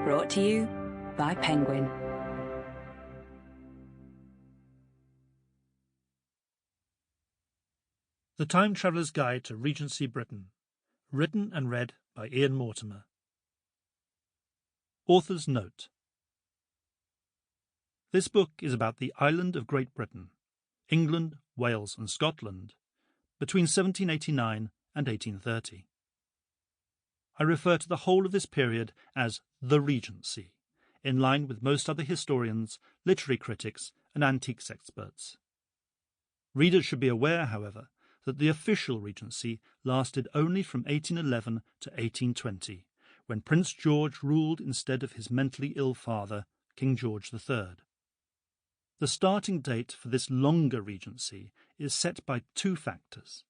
Brought to you by Penguin. The Time Traveller's Guide to Regency Britain, written and read by Ian Mortimer. Author's Note. This book is about the island of Great Britain, England, Wales and Scotland, between 1789 and 1830. I refer to the whole of this period as the Regency, in line with most other historians, literary critics and antiques experts. Readers should be aware, however, that the official Regency lasted only from 1811 to 1820, when Prince George ruled instead of his mentally ill father, King George III. The starting date for this longer Regency is set by two factors.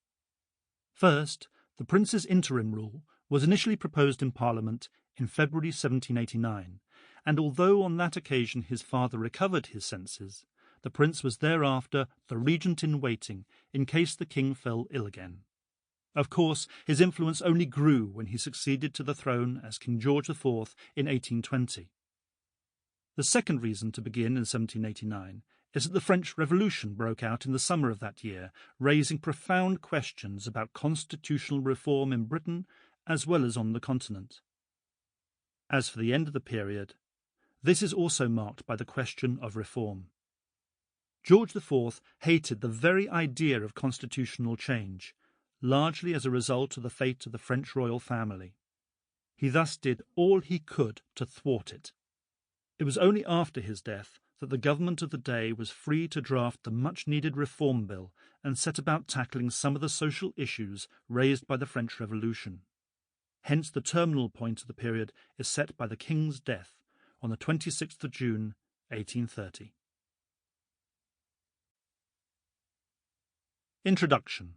First, the Prince's interim rule was initially proposed in Parliament in February 1789, and although on that occasion his father recovered his senses, the Prince was thereafter the regent in waiting in case the king fell ill again. Of course, his influence only grew when he succeeded to the throne as King George IV in 1820. The second reason to begin in 1789 is that the French Revolution broke out in the summer of that year, raising profound questions about constitutional reform in Britain as well as on the continent. As for the end of the period, this is also marked by the question of reform. George IV hated the very idea of constitutional change, largely as a result of the fate of the French royal family. He thus did all he could to thwart it. It was only after his death that the government of the day was free to draft the much-needed reform bill and set about tackling some of the social issues raised by the French Revolution. Hence the terminal point of the period is set by the King's death on the 26th of June, 1830. Introduction.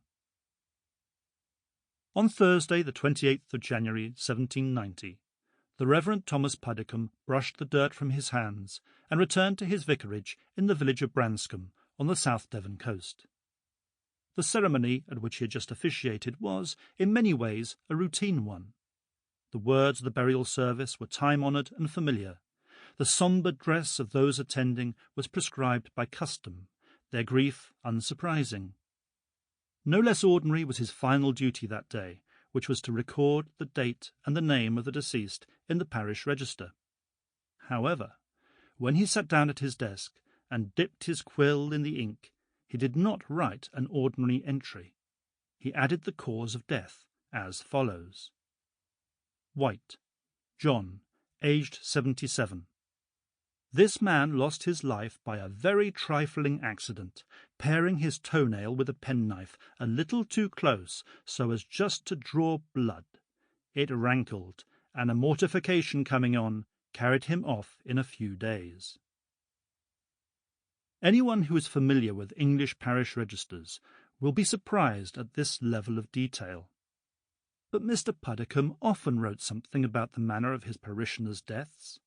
On Thursday, the 28th of January, 1790, the Reverend Thomas Puddicombe brushed the dirt from his hands and returned to his vicarage in the village of Branscombe on the South Devon coast. The ceremony at which he had just officiated was, in many ways, a routine one. The words of the burial service were time-honoured and familiar. The sombre dress of those attending was prescribed by custom, their grief unsurprising. No less ordinary was his final duty that day, which was to record the date and the name of the deceased in the parish register. However, when he sat down at his desk and dipped his quill in the ink, he did not write an ordinary entry. He added the cause of death, as follows. White, John, aged 77. This man lost his life by a very trifling accident, paring his toenail with a penknife a little too close so as just to draw blood. It rankled, and a mortification coming on carried him off in a few days. Anyone who is familiar with English parish registers will be surprised at this level of detail. But Mr. Puddicombe often wrote something about the manner of his parishioners' deaths.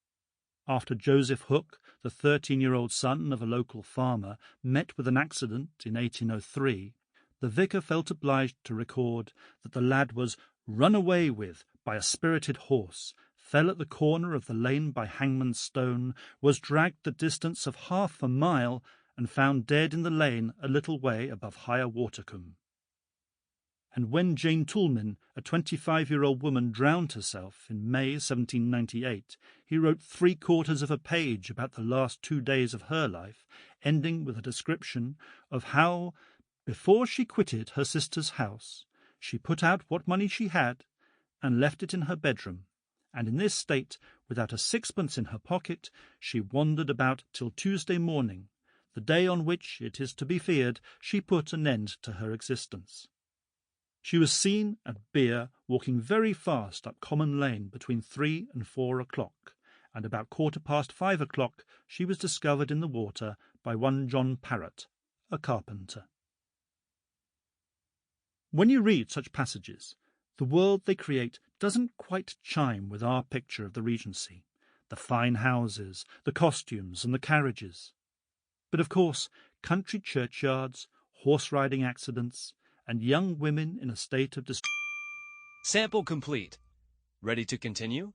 After Joseph Hook, the 13-year-old son of a local farmer, met with an accident in 1803, the vicar felt obliged to record that the lad was run away with by a spirited horse, fell at the corner of the lane by Hangman's Stone, was dragged the distance of half a mile, and found dead in the lane a little way above Higher Watercombe. And when Jane Toulmin, a 25-year-old woman, drowned herself in May 1798, he wrote 3/4 of a page about the last 2 days of her life, ending with a description of how, before she quitted her sister's house, she put out what money she had and left it in her bedroom, and in this state, without a sixpence in her pocket, she wandered about till Tuesday morning, the day on which, it is to be feared, she put an end to her existence. She was seen at Beer walking very fast up Common Lane between 3 and 4 o'clock, and about 5:15 o'clock she was discovered in the water by one John Parrott, a carpenter. When you read such passages, the world they create doesn't quite chime with our picture of the Regency, the fine houses, the costumes and the carriages. But of course, country churchyards, horse-riding accidents, and young women in a state of distress. Sample complete. Ready to continue?